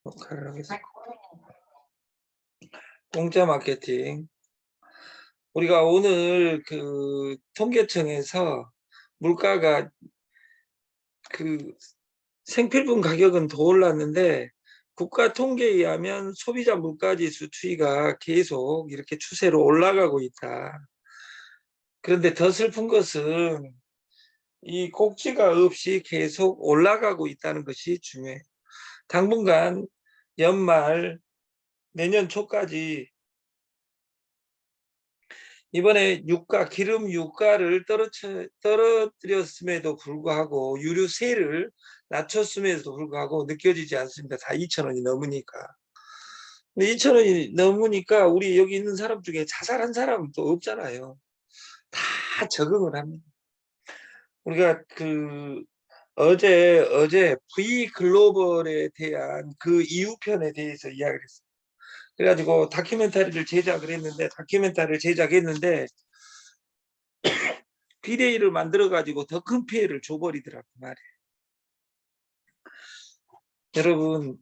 녹화를 하겠습니다. 공짜 마케팅. 우리가 오늘 그 통계청에서 물가가 그 생필품 가격은 더 올랐는데 국가 통계에 의하면 소비자 물가지수 추이가 계속 이렇게 추세로 올라가고 있다. 그런데 더 슬픈 것은 이 꼭지가 없이 계속 올라가고 있다는 것이 중요해요. 당분간 연말 내년 초까지 이번에 유가, 기름 유가를 떨어뜨렸음에도 불구하고 유류세를 낮췄음에도 불구하고 느껴지지 않습니다. 다 2,000원이 넘으니까. 근데 2,000원이 넘으니까 우리 여기 있는 사람 중에 자살한 사람은 또 없잖아요. 다 적응을 합니다. 우리가 그 어제 V 글로벌에 대한 그 이후편에 대해서 이야기를 했어요. 그래가지고 다큐멘터리를 제작했는데 비대위를 만들어가지고 더 큰 피해를 줘버리더라고 말이에요. 여러분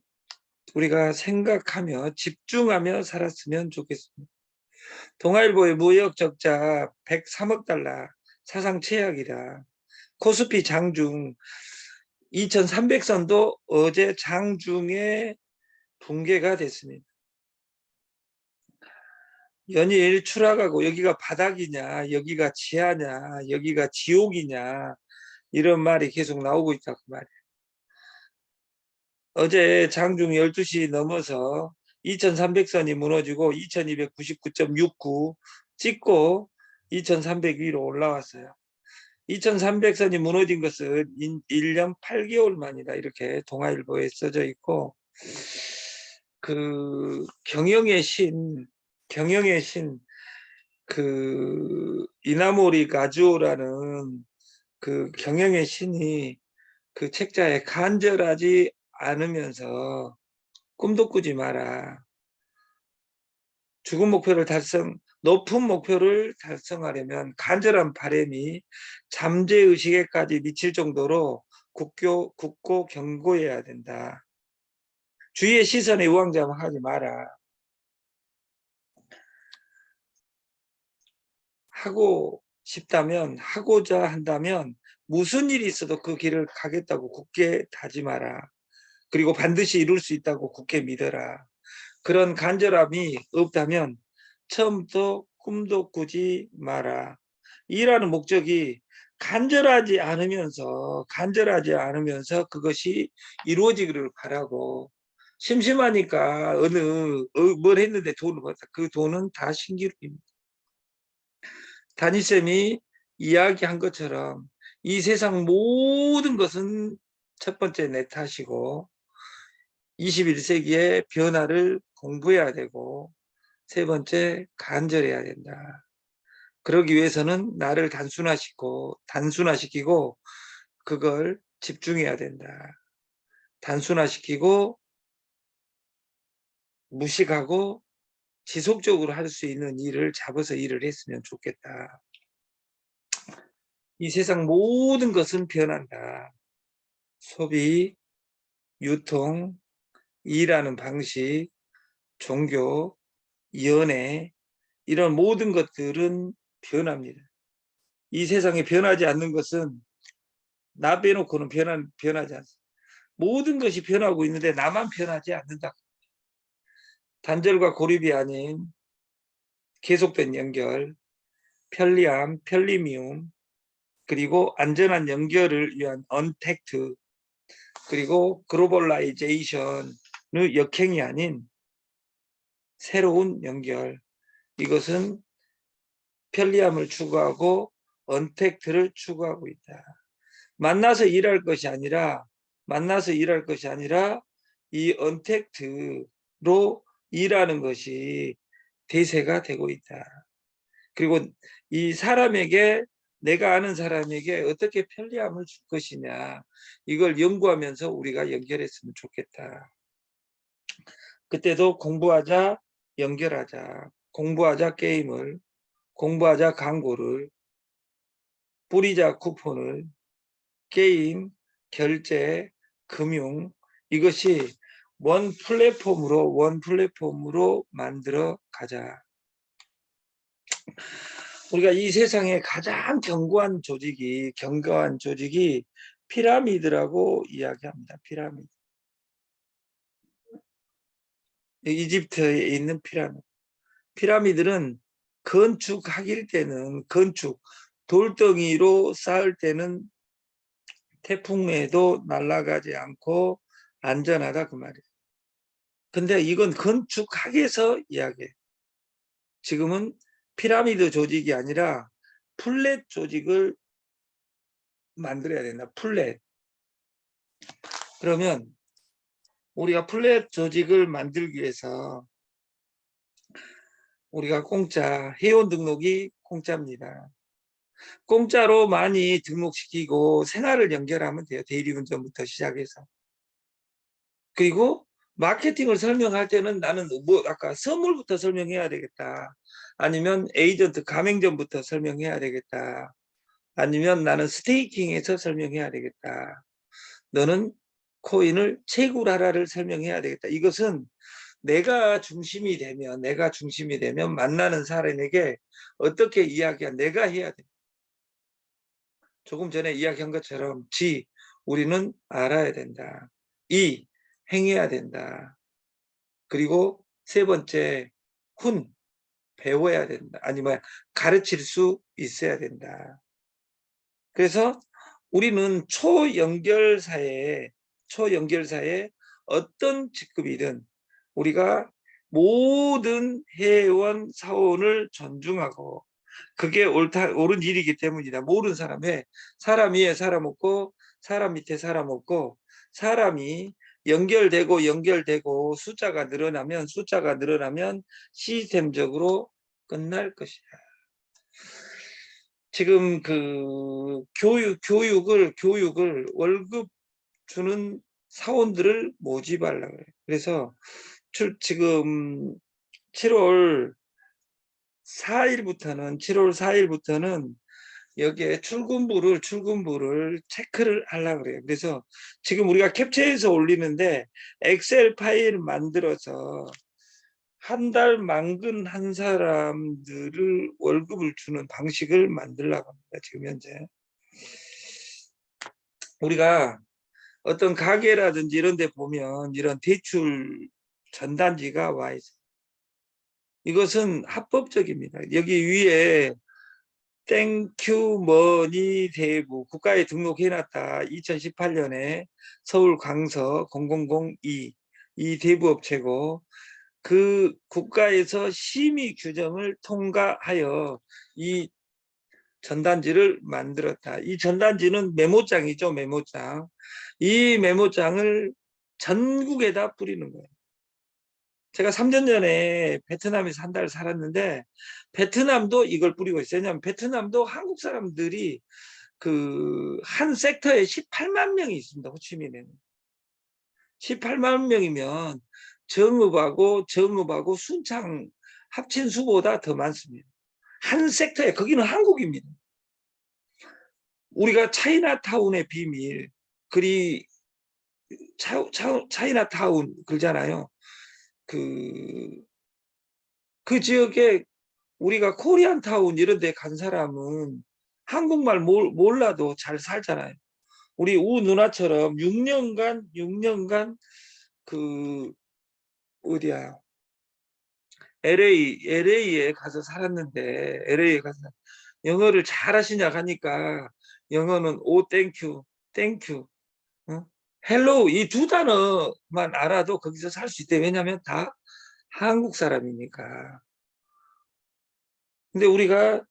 우리가 생각하며 집중하며 살았으면 좋겠습니다. 동아일보의 무역 적자 103억 달러 사상 최악이다. 코스피 장중 2300선도 어제 장중에 붕괴가 됐습니다. 연일 추락하고 여기가 바닥이냐 여기가 지하냐 여기가 지옥이냐 이런 말이 계속 나오고 있다고 말이에요. 어제 장중 12시 넘어서 2300선이 무너지고 2299.69 찍고 2300 위로 올라왔어요. 2300선이 무너진 것은 1년 8개월 만이다 이렇게 동아일보에 써져 있고 그 경영의 신 그 이나모리 가즈오라는 그 경영의 신이 그 책자에 간절하지 않으면서 꿈도 꾸지 마라. 죽은 목표를 높은 목표를 달성하려면 간절한 바람이 잠재의식에까지 미칠 정도로 굳고 견고해야 된다. 주위의 시선에 우왕좌왕하지 마라. 하고 싶다면 하고자 한다면 무슨 일이 있어도 그 길을 가겠다고 굳게 다짐하라. 그리고 반드시 이룰 수 있다고 굳게 믿어라. 그런 간절함이 없다면 처음부터 꿈도 꾸지 마라. 일하는 목적이 간절하지 않으면서 그것이 이루어지기를 바라고 심심하니까 뭘 했는데 돈을 벌었다. 그 돈은 다 신기루입니다. 단일쌤이 이야기한 것처럼 이 세상 모든 것은 첫 번째 내 탓이고 21세기의 변화를 공부해야 되고 세 번째 간절해야 된다. 그러기 위해서는 나를 단순화시키고 그걸 집중해야 된다. 단순화시키고 무식하고 지속적으로 할 수 있는 일을 잡아서 일을 했으면 좋겠다. 이 세상 모든 것은 변한다. 소비, 유통, 일하는 방식, 종교, 연애 이런 모든 것들은 변합니다. 이 세상에 변하지 않는 것은 나 빼놓고는 변하지 않습니다. 모든 것이 변하고 있는데 나만 변하지 않는다. 단절과 고립이 아닌 계속된 연결, 편리함, 편리미움, 그리고 안전한 연결을 위한 언택트, 그리고 글로벌라이제이션의 역행이 아닌 새로운 연결. 이것은 편리함을 추구하고 언택트를 추구하고 있다. 만나서 일할 것이 아니라 이 언택트로 일하는 것이 대세가 되고 있다. 그리고 이 사람에게 내가 아는 사람에게 어떻게 편리함을 줄 것이냐 이걸 연구하면서 우리가 연결했으면 좋겠다. 그때도 공부하자 연결하자 공부하자 게임을 공부하자 광고를 뿌리자 쿠폰을 게임, 결제, 금융 이것이 원 플랫폼으로 만들어 가자. 우리가 이 세상에 가장 견고한 조직이 피라미드라고 이야기합니다. 피라미드. 이집트에 있는 피라미드. 피라미드는 건축하길 때는 돌덩이로 쌓을 때는 태풍에도 날아가지 않고 안전하다 그 말이에요. 근데 이건 건축학에서 이야기해요. 지금은 피라미드 조직이 아니라 플랫 조직을 만들어야 된다. 플랫. 그러면 우리가 플랫 조직을 만들기 위해서 우리가 공짜, 회원 등록이 공짜입니다. 공짜로 많이 등록시키고 생활을 연결하면 돼요. 대리운전부터 시작해서. 그리고 마케팅을 설명할 때는 나는 아까 선물부터 설명해야 되겠다. 아니면 에이전트 가맹점부터 설명해야 되겠다. 아니면 나는 스테이킹에서 설명해야 되겠다. 너는 코인을 채굴하라를 설명해야 되겠다. 이것은 내가 중심이 되면 만나는 사람에게 어떻게 내가 해야 돼. 조금 전에 이야기한 것처럼 우리는 알아야 된다. 행해야 된다. 그리고 세 번째, 배워야 된다. 아니면 가르칠 수 있어야 된다. 그래서 우리는 초연결사에 어떤 직급이든 우리가 모든 회원 사원을 존중하고 그게 옳은 일이기 때문이다. 모든 사람 위에 사람 없고 사람 밑에 사람 없고 사람이 연결되고 숫자가 늘어나면 시스템적으로 끝날 것이다. 지금 그 교육을 월급 주는 사원들을 모집하려고 해요. 그래서 지금 7월 4일부터는 여기에 출근부를 체크를 하려고 그래요. 그래서 지금 우리가 캡처해서 올리는데 엑셀 파일 만들어서 한 달 만근한 사람들을 월급을 주는 방식을 만들려고 합니다. 지금 현재. 우리가 어떤 가게라든지 이런 데 보면 이런 대출 전단지가 와 있어요. 이것은 합법적입니다. 여기 위에 땡큐 머니 대부 국가에 등록해놨다. 2018년에 서울 강서 0002 이 대부업체고 그 국가에서 심의 규정을 통과하여 이 전단지를 만들었다. 이 전단지는 메모장이죠. 메모장. 이 메모장을 전국에다 뿌리는 거예요. 제가 3년 전에 베트남에서 한 달 살았는데 베트남도 이걸 뿌리고 있어요. 왜냐하면 베트남도 한국 사람들이 그 한 섹터에 18만 명이 있습니다. 호치민에는. 18만 명이면 정읍하고 순창 합친 수보다 더 많습니다. 한 섹터에 거기는 한국입니다. 우리가 차이나타운의 비밀 차이나타운 그러잖아요. 그 지역에 우리가 코리안타운 이런 데 간 사람은 한국말 몰라도 잘 살잖아요. 우리 우 누나처럼 6년간 그 어디야 LA에 가서 살았는데 LA에 가서 영어를 잘 하시냐 하니까 영어는 땡큐 헬로우 이 두 단어만 알아도 거기서 살 수 있대. 왜냐하면 다 한국 사람이니까. 근데 우리가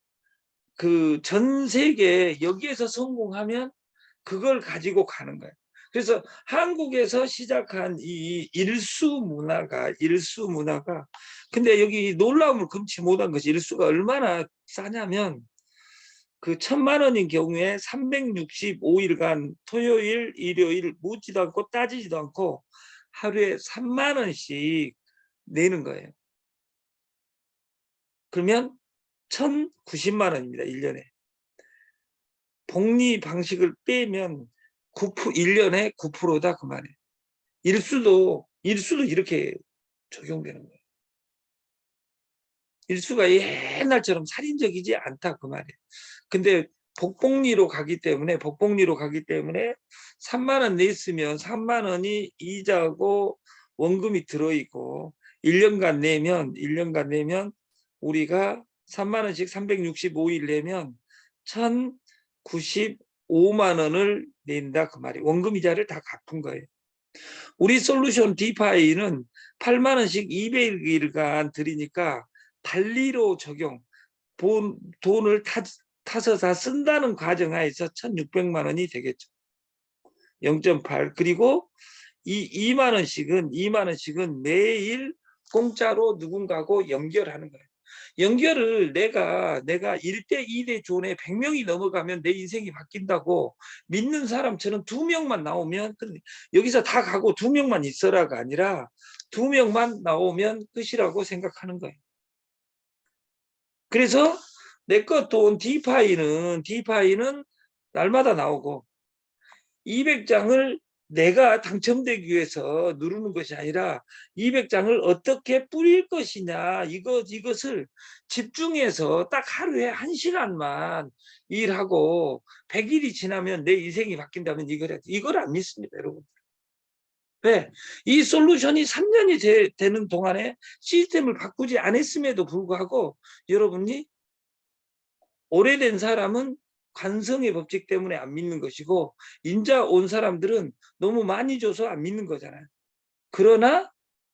그 전 세계 여기에서 성공하면 그걸 가지고 가는 거예요. 그래서 한국에서 시작한 이 일수 문화가 근데 여기 놀라움을 금치 못한 것이 일수가 얼마나 싸냐면 그 1,000만 원인 경우에 365일간 토요일, 일요일 묻지도 않고 따지지도 않고 하루에 3만 원씩 내는 거예요. 그러면 1,090만 원입니다. 1년에. 복리 방식을 빼면 1년에 9%다 그 말이에요. 일수도 이렇게 적용되는 거예요. 일수가 옛날처럼 살인적이지 않다 그 말이에요. 근데 복복리로 가기 때문에 3만 원 냈으면 3만 원이 이자고 원금이 들어있고 1년간 내면 우리가 3만 원씩 365일 내면 1,095만 원을 낸다 그 말이에요. 원금 이자를 다 갚은 거예요. 우리 솔루션 디파이는 8만 원씩 200일간 드리니까 달리로 적용, 돈을 타서 다 쓴다는 과정하에서 1,600만 원이 되겠죠. 0.8. 그리고 이 2만 원씩은 매일 공짜로 누군가하고 연결하는 거예요. 연결을 내가 1대 2대 존에 100명이 넘어가면 내 인생이 바뀐다고 믿는 사람처럼 2명만 나오면 여기서 다 가고 2명만 있어라가 아니라 2명만 나오면 끝이라고 생각하는 거예요. 그래서 내 것 돈 디파이는 날마다 나오고 200장을 내가 당첨되기 위해서 누르는 것이 아니라 200장을 어떻게 뿌릴 것이냐 이것을 집중해서 딱 하루에 1시간만 일하고 100일이 지나면 내 인생이 바뀐다면 이걸 안 믿습니다, 여러분. 왜? 이 솔루션이 3년이 되는 동안에 시스템을 바꾸지 않았음에도 불구하고 여러분이 오래된 사람은 관성의 법칙 때문에 안 믿는 것이고 인자 온 사람들은 너무 많이 줘서 안 믿는 거잖아요. 그러나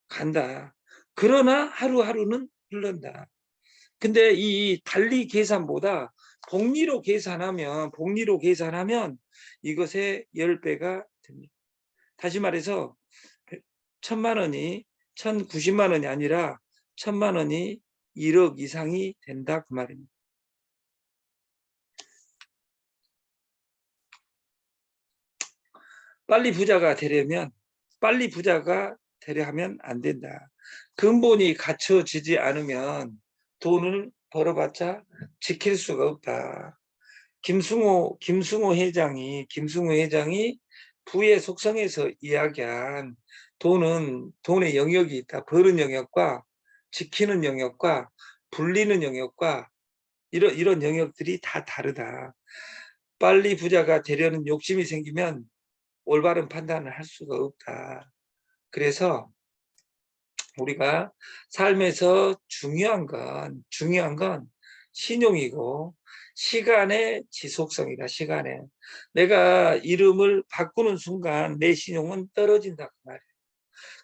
간다. 그러나 하루하루는 흐른다. 근데 이 달리 계산보다 복리로 계산하면 이것의 10배가 됩니다. 다시 말해서 1,000만 원이 1,090만 원이 아니라 1,000만 원이 1억 이상이 된다 그 말입니다. 빨리 부자가 되려 하면 안 된다. 근본이 갖춰지지 않으면 돈을 벌어봤자 지킬 수가 없다. 김승호 회장이 부의 속성에서 이야기한 돈의 영역이 있다. 버는 영역과 지키는 영역과 불리는 영역과 이런 영역들이 다 다르다. 빨리 부자가 되려는 욕심이 생기면 올바른 판단을 할 수가 없다. 그래서 우리가 삶에서 중요한 건 신용이고 시간의 지속성이다. 내가 이름을 바꾸는 순간 내 신용은 떨어진다 그 말이에요.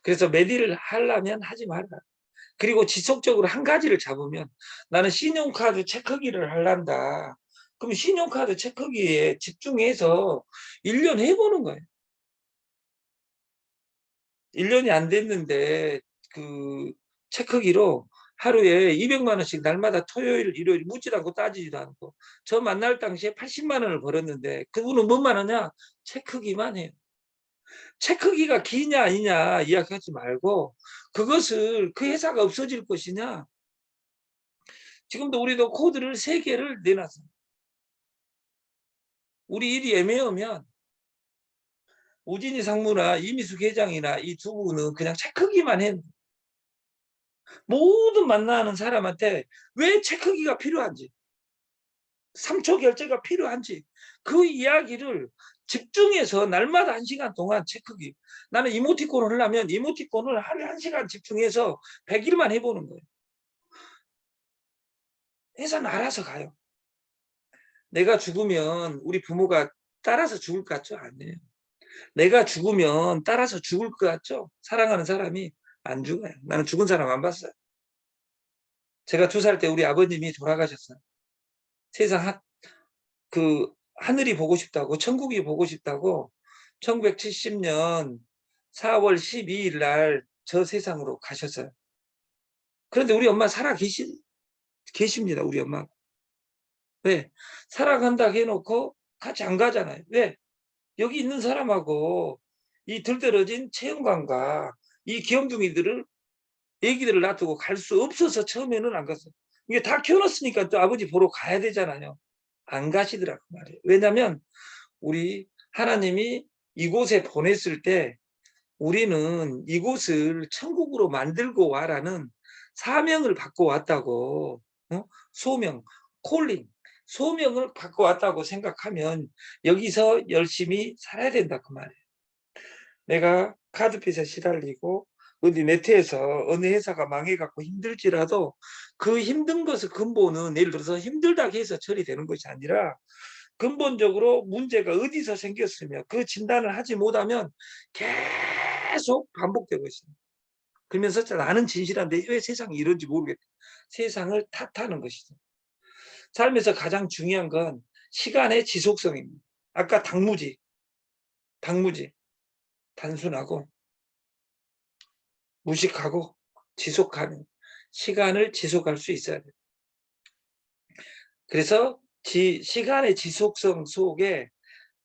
그래서 매딜을 하려면 하지 마라. 그리고 지속적으로 한 가지를 잡으면 나는 신용카드 체크기를 하란다. 그럼 신용카드 체크기에 집중해서 1년 해보는 거예요. 1년이 안 됐는데 그 체크기로 하루에 200만 원씩 날마다 토요일, 일요일 묻지도 않고 따지지도 않고 저 만날 당시에 80만 원을 벌었는데 그분은 뭔 말하냐? 체크기만 해요. 체크기가 기냐 아니냐 이야기하지 말고 그것을 그 회사가 없어질 것이냐. 지금도 우리도 코드를 3개를 내놨어요. 우리 일이 애매하면 우진희 상무나 이미숙 회장이나 이 두 분은 그냥 체크기만 해. 모든 만나는 사람한테 왜 체크기가 필요한지 3초 결제가 필요한지 그 이야기를 집중해서 날마다 1시간 동안 체크기. 나는 이모티콘을 하려면 이모티콘을 하루에 1시간 집중해서 100일만 해보는 거예요. 회사는 알아서 가요. 내가 죽으면 우리 부모가 따라서 죽을 것 같죠? 아니에요. 내가 죽으면 따라서 죽을 것 같죠? 사랑하는 사람이 안 죽어요. 나는 죽은 사람 안 봤어요. 제가 2살 때 우리 아버님이 돌아가셨어요. 세상 하늘이 보고 싶다고 천국이 보고 싶다고 1970년 4월 12일 날 저 세상으로 가셨어요. 그런데 우리 엄마 살아 계십니다. 우리 엄마. 왜? 살아간다 해놓고 같이 안 가잖아요. 왜? 여기 있는 사람하고 이 들떨어진 체험관과 이 귀염둥이들을 애기들을 놔두고 갈 수 없어서 처음에는 안 갔어요. 이게 다 키워놨으니까 또 아버지 보러 가야 되잖아요. 안 가시더라고 말이에요. 왜냐하면 우리 하나님이 이곳에 보냈을 때 우리는 이곳을 천국으로 만들고 와라는 사명을 받고 왔다고. 소명, 콜링, 소명을 받고 왔다고 생각하면 여기서 열심히 살아야 된다 그 말이에요. 내가 카드빚에 시달리고 어디 네트에서 어느 회사가 망해갖고 힘들지라도 그 힘든 것의 근본은 예를 들어서 힘들다고 해서 처리되는 것이 아니라 근본적으로 문제가 어디서 생겼으며 그 진단을 하지 못하면 계속 반복되고 있습니다. 그러면서 나는 진실한데 왜 세상이 이런지 모르겠다. 세상을 탓하는 것이죠. 삶에서 가장 중요한 건 시간의 지속성입니다. 아까 당무지 단순하고 무식하고 지속하는 시간을 지속할 수 있어야 돼요. 그래서 시간의 지속성 속에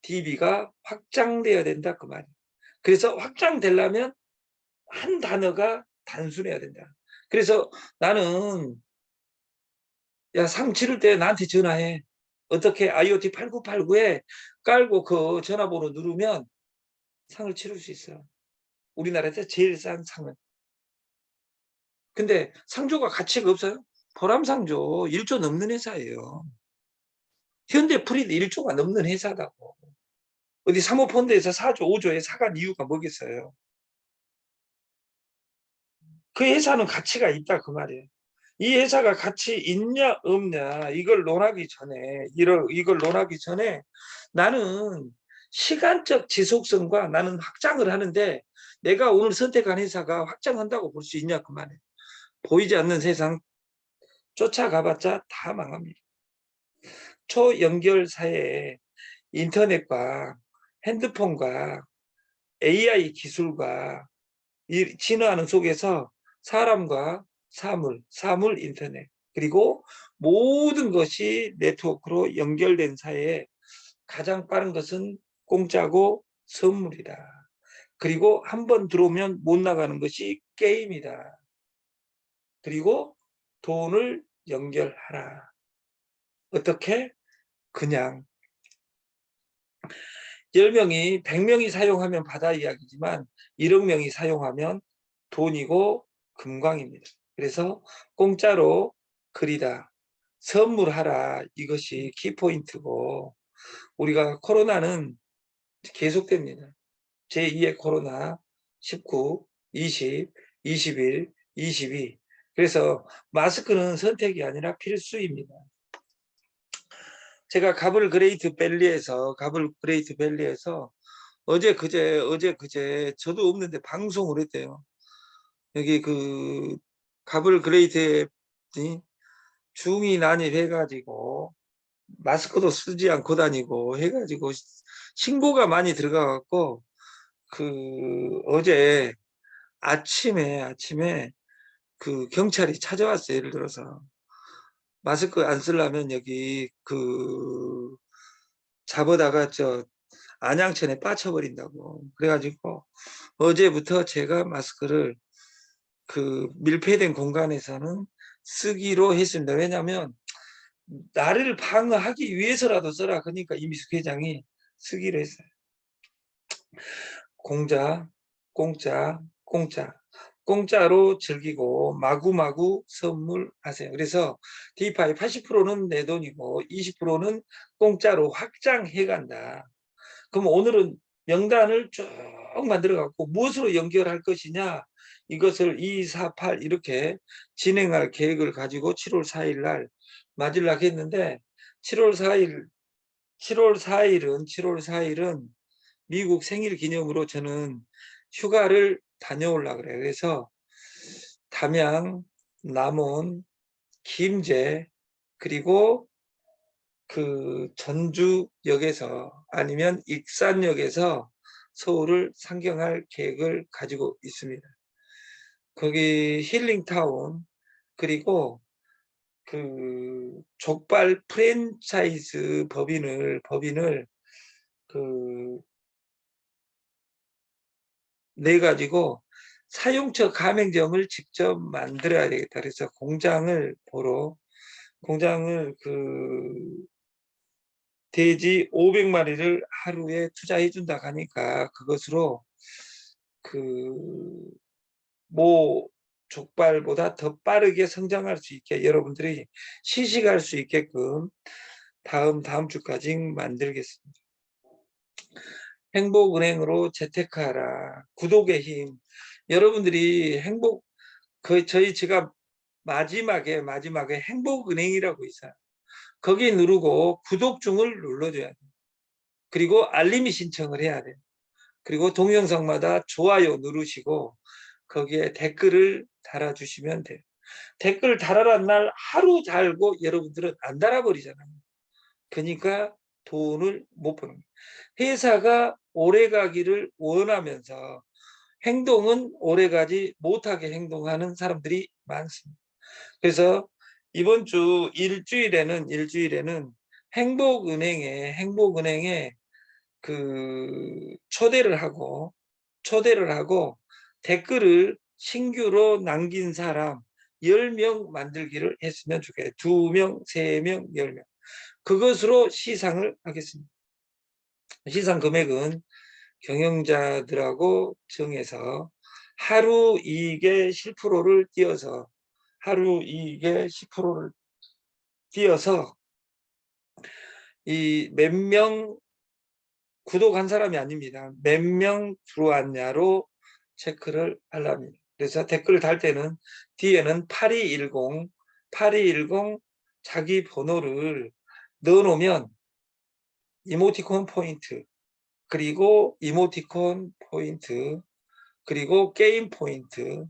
DB가 확장돼야 된다 그 말이에요. 그래서 확장되려면 한 단어가 단순해야 된다. 그래서 나는 야, 상 치를 때 나한테 전화해. 어떻게 IoT 8989에 깔고 그 전화번호 누르면 상을 치를 수 있어. 우리나라에서 제일 싼 상은. 근데 상조가 가치가 없어요? 보람상조 1조 넘는 회사예요. 현대프리드 1조가 넘는 회사다고. 어디 사모펀드에서 4조, 5조에 사간 이유가 뭐겠어요? 그 회사는 가치가 있다 그 말이에요. 이 회사가 가치 있냐 없냐 이걸 논하기 전에 이걸 논하기 전에 나는 시간적 지속성과 나는 확장을 하는데 내가 오늘 선택한 회사가 확장한다고 볼 수 있냐 그 말이에요. 보이지 않는 세상 쫓아가봤자 다 망합니다. 초연결 사회에 인터넷과 핸드폰과 AI 기술과 진화하는 속에서 사람과 사물 인터넷 그리고 모든 것이 네트워크로 연결된 사회에 가장 빠른 것은 공짜고 선물이다. 그리고 한번 들어오면 못 나가는 것이 게임이다. 그리고 돈을 연결하라. 어떻게? 그냥 10명이 100명이 사용하면 바다 이야기지만 1억 명이 사용하면 돈이고 금광입니다. 그래서 공짜로 그리다, 선물하라 이것이 키포인트고 우리가 코로나는 계속됩니다. 제2의 코로나 19, 20, 21, 22 그래서 마스크는 선택이 아니라 필수입니다. 제가 가블 그레이트 밸리에서 어제 그제 저도 없는데 방송을 했대요. 여기 그 가블 그레이트에 중이 난입해가지고 마스크도 쓰지 않고 다니고 해가지고 신고가 많이 들어가갖고 그 어제 아침에 그 경찰이 찾아왔어요. 예를 들어서 마스크 안 쓰려면 여기 그 잡아다가 저 안양천에 빠쳐버린다고. 그래가지고 어제부터 제가 마스크를 그 밀폐된 공간에서는 쓰기로 했습니다. 왜냐하면 나를 방어하기 위해서라도 써라. 그러니까 이미숙 회장이 쓰기로 했어요. 공짜. 공짜로 즐기고 마구마구 선물하세요. 그래서 D-PAI 80%는 내 돈이고 20%는 공짜로 확장해 간다. 그럼 오늘은 명단을 쭉 만들어 갖고 무엇으로 연결할 것이냐 이것을 2, 4, 8 이렇게 진행할 계획을 가지고 7월 4일 날 맞으려고 했는데 7월 4일 7월 4일은 미국 생일 기념으로 저는 휴가를 다녀오려고 그래요. 그래서 담양, 남원, 김제 그리고 그 전주역에서 아니면 익산역에서 서울을 상경할 계획을 가지고 있습니다. 거기 힐링타운 그리고 그 족발 프랜차이즈 법인을 그 내 가지고 사용처 가맹점을 직접 만들어야 되겠다. 그래서 공장을 그 돼지 500마리를 하루에 투자해 준다 하니까 그것으로 모 족발보다 더 빠르게 성장할 수 있게 여러분들이 시식할 수 있게끔 다음 주까지 만들겠습니다. 행복은행으로 재테크하라. 구독의 힘. 여러분들이 제가 마지막에 행복은행이라고 있어요. 거기 누르고 구독중을 눌러줘야 돼요. 그리고 알림이 신청을 해야 돼요. 그리고 동영상마다 좋아요 누르시고 거기에 댓글을 달아주시면 돼요. 댓글 달아란 날 하루 달고 여러분들은 안 달아버리잖아요. 그러니까 돈을 못 버는 거예요. 회사가 오래가기를 원하면서 행동은 오래가지 못하게 행동하는 사람들이 많습니다. 그래서 이번 주 일주일에는 행복은행에 초대를 하고 댓글을 신규로 남긴 사람 10명 만들기를 했으면 좋겠어요. 2명, 3명, 10명. 그것으로 시상을 하겠습니다. 시상 금액은 경영자들하고 정해서 하루 이익의 10%를 띄어서 이 몇 명 구독한 사람이 아닙니다. 몇 명 들어왔냐로 체크를 하랍니다. 그래서 댓글을 달 때는 뒤에는 8210 자기 번호를 넣어놓으면 이모티콘 포인트, 그리고 이모티콘 포인트, 그리고 게임 포인트,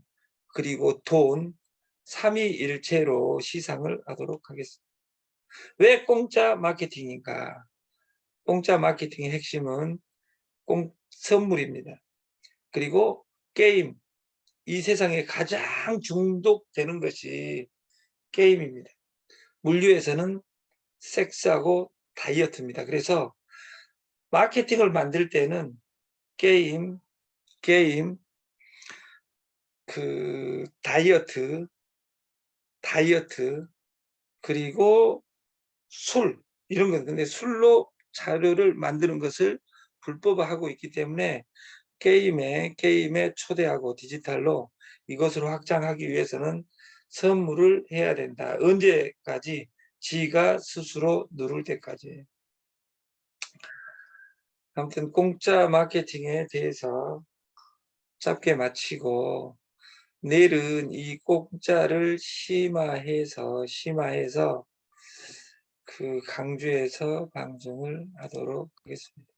그리고 돈 3위일체로 시상을 하도록 하겠습니다. 왜 공짜 마케팅인가? 공짜 마케팅의 핵심은 선물입니다. 그리고 게임, 이 세상에 가장 중독되는 것이 게임입니다. 물류에서는 섹스하고 다이어트입니다. 그래서 마케팅을 만들 때는 게임, 다이어트, 그리고 술, 이런 것. 근데 술로 자료를 만드는 것을 불법화하고 있기 때문에 게임에 초대하고 디지털로 이것으로 확장하기 위해서는 선물을 해야 된다. 언제까지? 지가 스스로 누를 때까지. 아무튼 공짜 마케팅에 대해서 짧게 마치고 내일은 이 공짜를 심화해서 강주에서 방송을 하도록 하겠습니다.